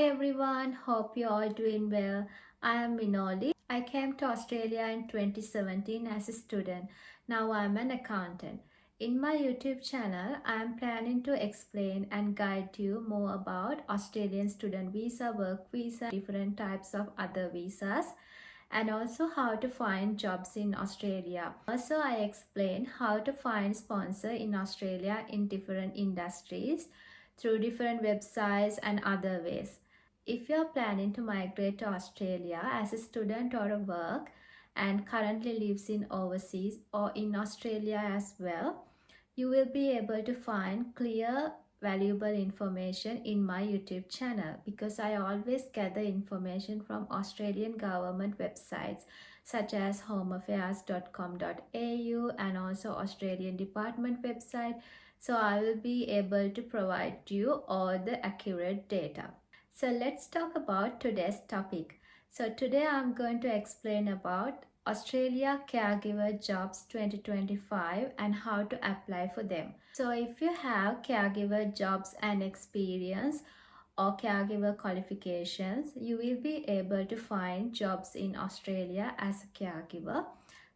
everyone, hope you all doing well. I am Minoli. I came to Australia in 2017 as a student. Now I am an accountant. In my YouTube channel, I am planning to explain and guide you more about Australian student visa, work visa, different types of other visas, and also how to find jobs in Australia. Also, I explain how to find sponsor in Australia in different industries through different websites and other ways. If you are planning to migrate to Australia as a student or a work and currently lives in overseas or in Australia as well, you will be able to find clear, valuable information in my YouTube channel because I always gather information from Australian government websites such as homeaffairs.com.au and also Australian Department website. So I will be able to provide you all the accurate data. So let's talk about today's topic. So today I'm going to explain about Australia Caregiver Jobs 2025 and how to apply for them. So if you have caregiver jobs and experience or caregiver qualifications, you will be able to find jobs in Australia as a caregiver.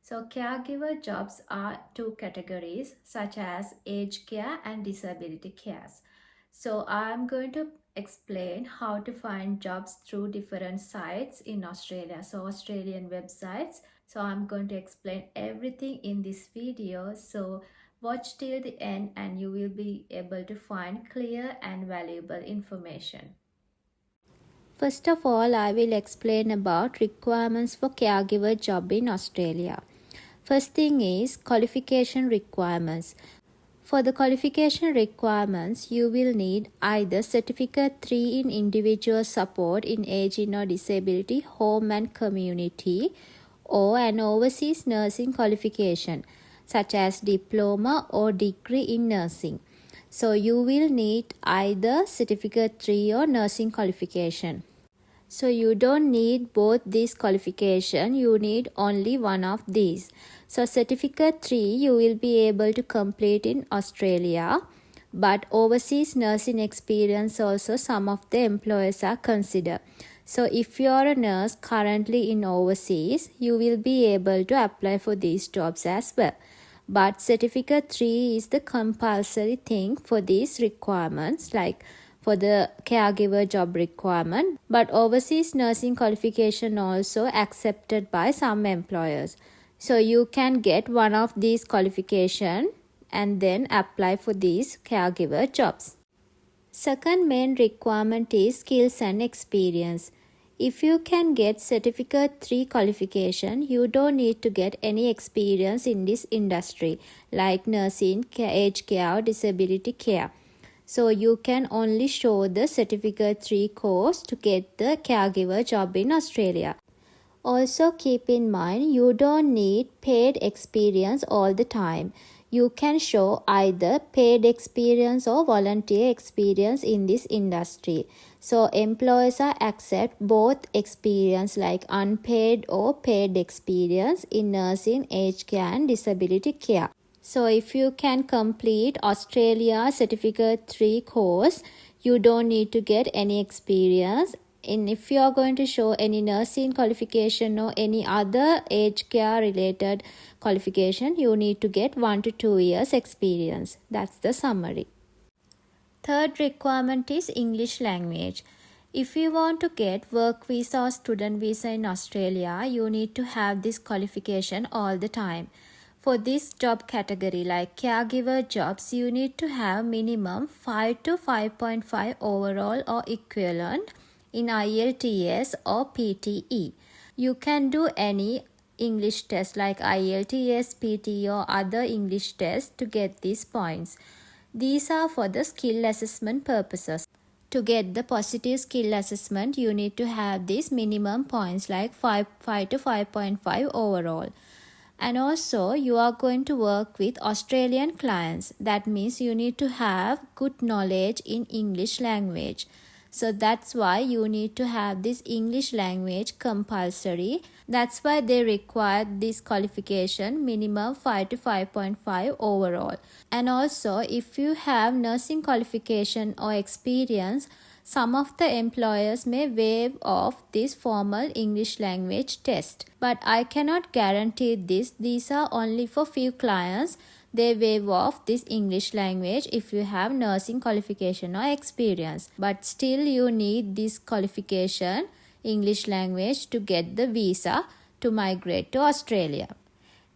So caregiver jobs are two categories such as aged care and disability cares. So I'm going to explain how to find jobs through different sites in Australia, so Australian websites. So I'm going to explain everything in this video, so watch till the end and you will be able to find clear and valuable information. First of all, I will explain about requirements for caregiver job in Australia. First thing is qualification requirements. For the qualification requirements, you will need either Certificate 3 in Individual Support in Aging or Disability, Home and Community, or an overseas nursing qualification, such as diploma or degree in nursing. So you will need either Certificate 3 or nursing qualification. So you don't need both these qualifications, you need only one of these. So Certificate 3 you will be able to complete in Australia, but overseas nursing experience also some of the employers are considered. So if you are a nurse currently in overseas, you will be able to apply for these jobs as well. But Certificate 3 is the compulsory thing for these requirements, like for the caregiver job requirement, but overseas nursing qualification also accepted by some employers. So you can get one of these qualification and then apply for these caregiver jobs. Second main requirement is skills and experience. If you can get Certificate 3 qualification, you don't need to get any experience in this industry like nursing, aged care or disability care. So you can only show the Certificate 3 course to get the caregiver job in Australia. Also keep in mind, you don't need paid experience all the time. You can show either paid experience or volunteer experience in this industry. So employers are accept both experience like unpaid or paid experience in nursing, aged care and disability care. So if you can complete Australia Certificate 3 course, you don't need to get any experience. And if you are going to show any nursing qualification or any other aged care related qualification, you need to get 1 to 2 years experience. That's the summary. Third requirement is English language. If you want to get work visa or student visa in Australia, you need to have this qualification all the time. For this job category like caregiver jobs, you need to have minimum 5 to 5.5 overall or equivalent in IELTS or PTE. You can do any English test like IELTS, PTE or other English tests to get these points. These are for the skill assessment purposes. To get the positive skill assessment, you need to have these minimum points like 5 to 5.5 overall. And also you are going to work with Australian clients. That means you need to have good knowledge in English language. So that's why you need to have this English language compulsory. That's why they require this qualification minimum 5 to 5.5 overall. And also if you have nursing qualification or experience, Some of the employers may waive off this formal English language test, but I cannot guarantee this. These are only for few clients. They waive off this English language if you have nursing qualification or experience, but still you need this qualification English language to get the visa to migrate to Australia.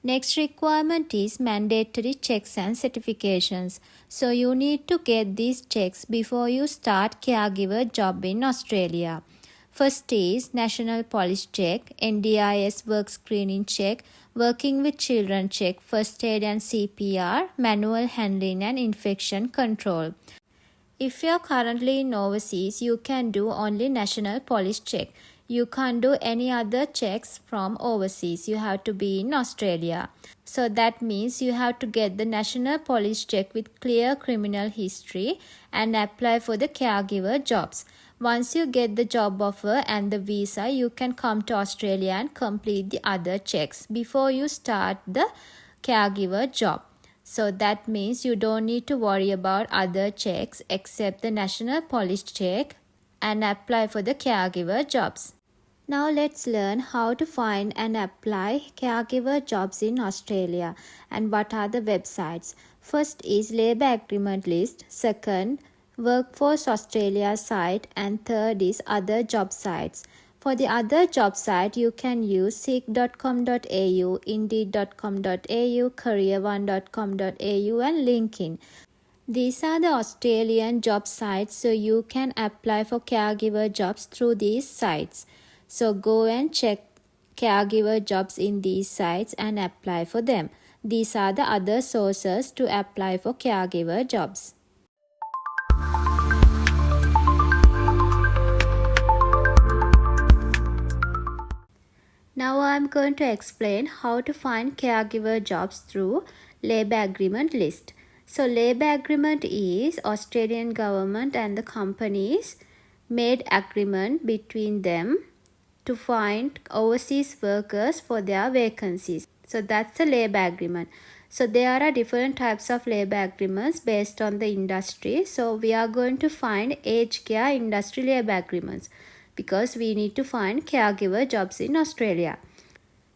Next requirement is mandatory checks and certifications. So you need to get these checks before you start caregiver job in Australia. First is National Police Check, NDIS Work Screening Check, Working with Children Check, First Aid and CPR, Manual Handling and Infection Control. If you are currently in overseas, you can do only National Police Check. You can't do any other checks from overseas. You have to be in Australia. So that means you have to get the National Police Check with clear criminal history and apply for the caregiver jobs. Once you get the job offer and the visa, you can come to Australia and complete the other checks before you start the caregiver job. So that means you don't need to worry about other checks except the National Police Check and apply for the caregiver jobs. Now let's learn how to find and apply caregiver jobs in Australia and what are the websites. First is Labour Agreement List, second Workforce Australia site, and third is other job sites. For the other job site, you can use seek.com.au, indeed.com.au, career1.com.au and LinkedIn. These are the Australian job sites, so you can apply for caregiver jobs through these sites. So go and check caregiver jobs in these sites and apply for them. These are the other sources to apply for caregiver jobs. Now I am going to explain how to find caregiver jobs through Labour Agreement List. So Labour Agreement is Australian government and the companies made agreement between them to find overseas workers for their vacancies. So that's the Labour Agreement. So there are different types of Labour Agreements based on the industry. So we are going to find aged care industry Labour Agreements because we need to find caregiver jobs in Australia.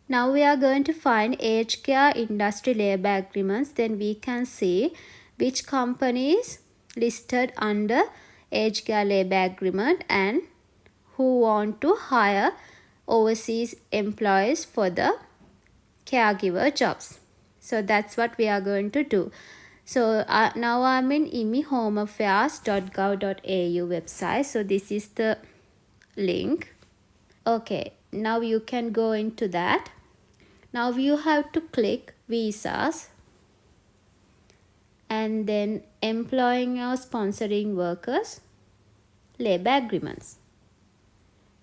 Now we are going to find aged care industry Labour Agreements. Then we can see which companies listed under aged care Labour Agreement and who want to hire overseas employees for the caregiver jobs. So that's what we are going to do. So now I'm in imihomeaffairs.gov.au website. So this is the link. Okay, now you can go into that. Now you have to click visas and then employing or sponsoring workers, Labour Agreements.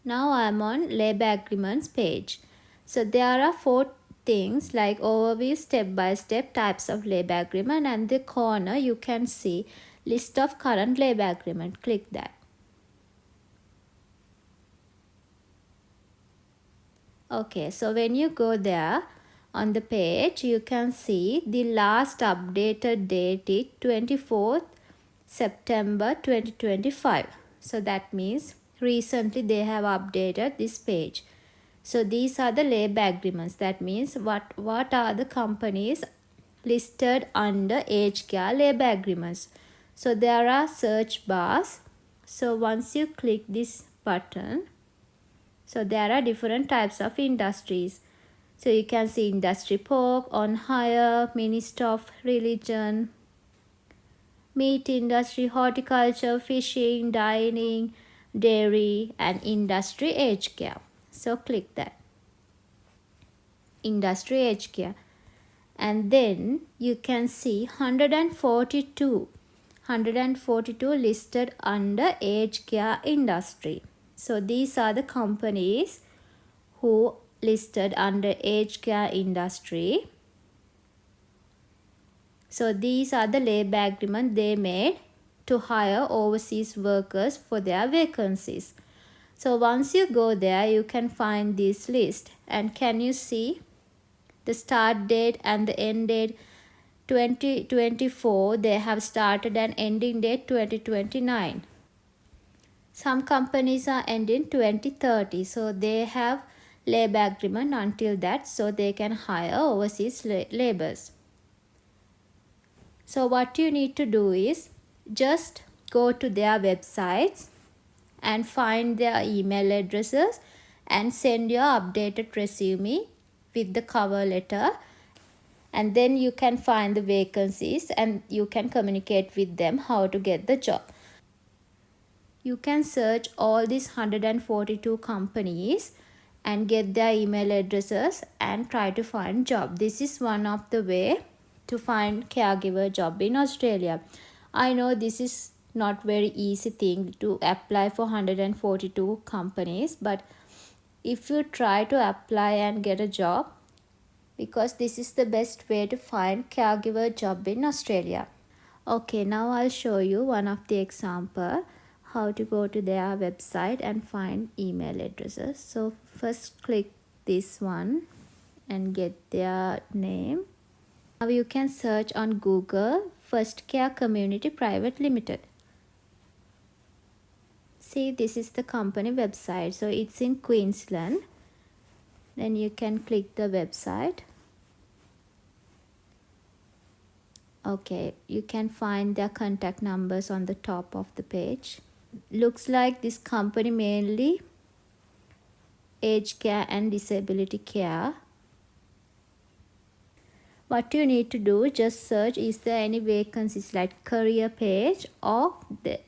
Now I am on Labour Agreements page. So there are 4 things like overview, step-by-step types of Labour Agreement, and the corner you can see list of current Labour Agreement. Click that. Okay, so when you go there on the page, you can see the last updated date is 24th September 2025. So that means recently they have updated this page. So these are the Labour Agreements. That means what are the companies listed under aged care Labour Agreements. So there are search bars. So once you click this button, so there are different types of industries. So you can see industry pork, on hire, minister of religion, meat industry, horticulture, fishing, dining, dairy, and industry aged care. So click that. Industry aged care. And then you can see 142 listed under aged care industry. So these are the companies who listed under aged care industry. So these are the Labour Agreement they made to hire overseas workers for their vacancies. So once you go there, you can find this list. And can you see the start date and the end date 2024? They have started and ending date 2029. Some companies are ending 2030, so they have labor agreement until that, so they can hire overseas laborers. So what you need to do is just go to their websites and find their email addresses and send your updated resume with the cover letter, and then you can find the vacancies and you can communicate with them how to get the job. You can search all these 142 companies and get their email addresses and try to find job. This is one of the way to find caregiver job in Australia. I know this is not very easy thing to apply for 142 companies, but if you try to apply and get a job, because this is the best way to find caregiver job in Australia. Okay, now I'll show you one of the example how to go to their website and find email addresses. So first click this one and get their name. Now you can search on Google First Care Community Private Limited. See, this is the company website, so it's in Queensland. Then you can click the website. Okay, you can find their contact numbers on the top of the page. Looks like this company mainly aged care and disability care. What you need to do, just search is there any vacancies like career page or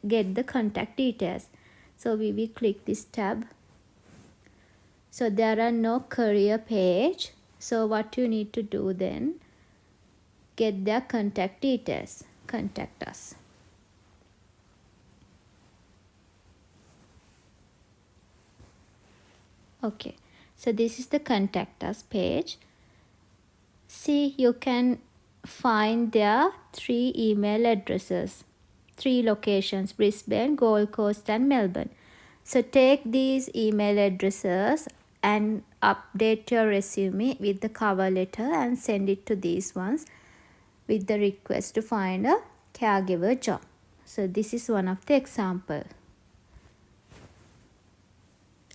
get the contact details. So we will click this tab. So there are no career page. So what you need to do then, get their contact details, contact us. Okay, so this is the contact us page. See, you can find their 3 email addresses, 3 locations, Brisbane, Gold Coast and Melbourne. So take these email addresses and update your resume with the cover letter and send it to these ones with the request to find a caregiver job. So this is one of the example.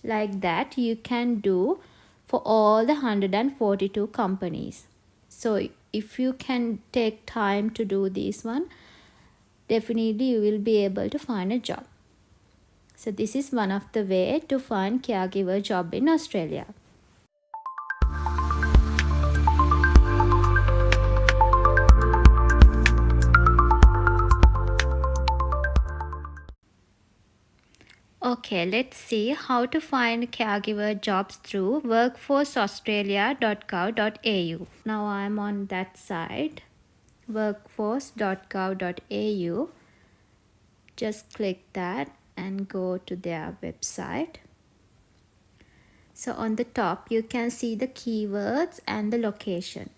Like that you can do for all the 142 companies. So if you can take time to do this one, definitely you will be able to find a job. So this is one of the way to find caregiver job in Australia. Okay, let's see how to find caregiver jobs through workforceaustralia.gov.au. Now I'm on that site, workforce.gov.au. Just click that and go to their website. So on the top you can see the keywords and the location.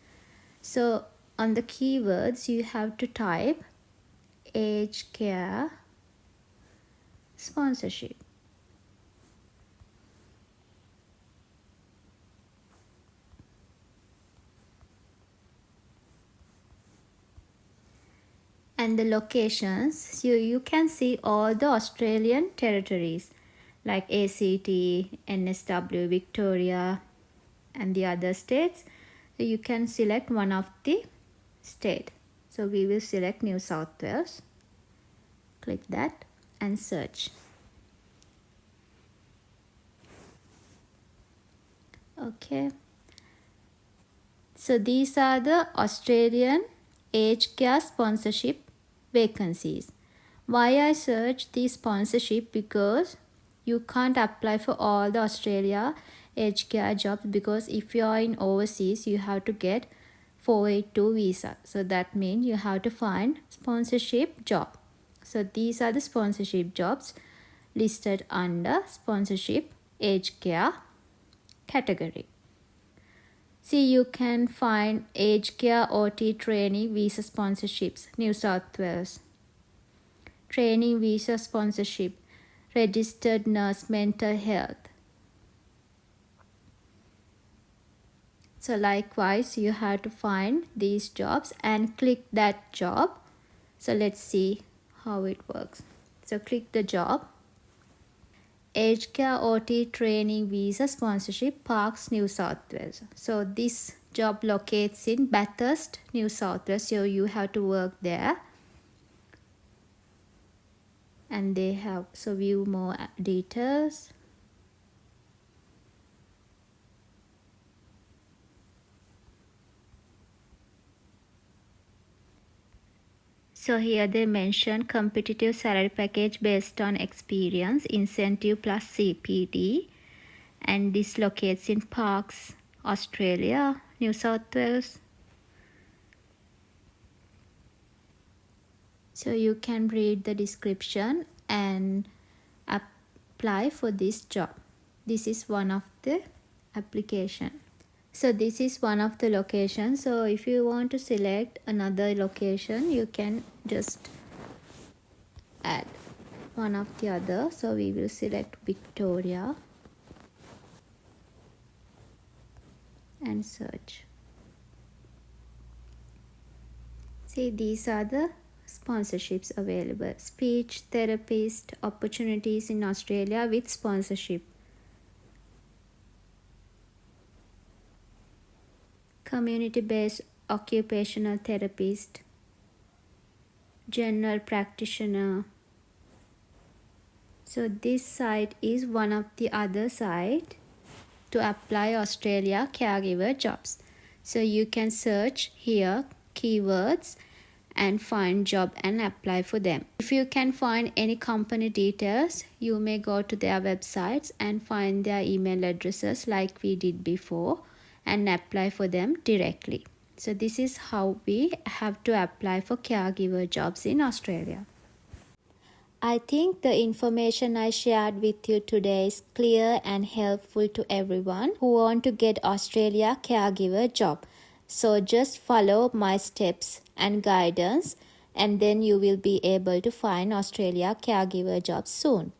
So on the keywords you have to type aged care sponsorship. And the locations, so you can see all the Australian territories like ACT, NSW, Victoria and the other states. So you can select one of the state. So we will select New South Wales. Click that and search. Okay. So these are the Australian aged care sponsorship vacancies. Why I search the sponsorship? Because you can't apply for all the Australia aged care jobs, because if you are in overseas you have to get 482 visa. So that means you have to find sponsorship job. So these are the sponsorship jobs listed under sponsorship aged care category. See, you can find aged care OT training visa sponsorships, New South Wales. Training visa sponsorship, registered nurse mental health. So likewise, you have to find these jobs and click that job. So let's see how it works. So click the job. Aged Care OT Training Visa Sponsorship, Parks, New South Wales. So this job locates in Bathurst, New South Wales. So you have to work there. And they have, so view more details. So here they mention competitive salary package based on experience, incentive plus CPD, and this locates in Parks, Australia, New South Wales. So you can read the description and apply for this job. This is one of the application. So this is one of the locations. So if you want to select another location, you can just add one of the other. So we will select Victoria and search. See, these are the sponsorships available. Speech therapist opportunities in Australia with sponsorship. Community-based occupational therapist, general practitioner. So this site is one of the other site to apply Australia caregiver jobs. So you can search here keywords and find job and apply for them. If you can find any company details, you may go to their websites and find their email addresses like we did before and apply for them directly. So this is how we have to apply for caregiver jobs in Australia. I think the information I shared with you today is clear and helpful to everyone who want to get Australia caregiver job. So just follow my steps and guidance, and then you will be able to find Australia caregiver jobs soon.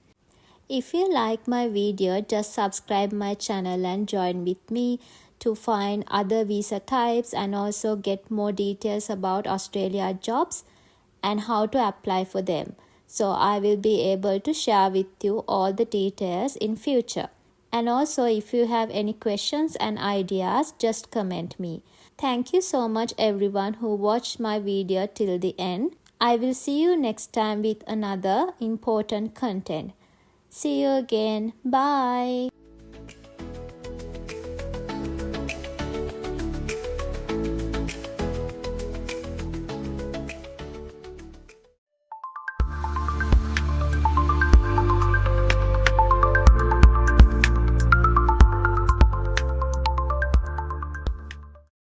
If you like my video, just subscribe my channel and join with me to find other visa types and also get more details about Australia jobs and how to apply for them. So I will be able to share with you all the details in future. And also if you have any questions and ideas, just comment me. Thank you so much everyone who watched my video till the end. I will see you next time with another important content. See you again. Bye.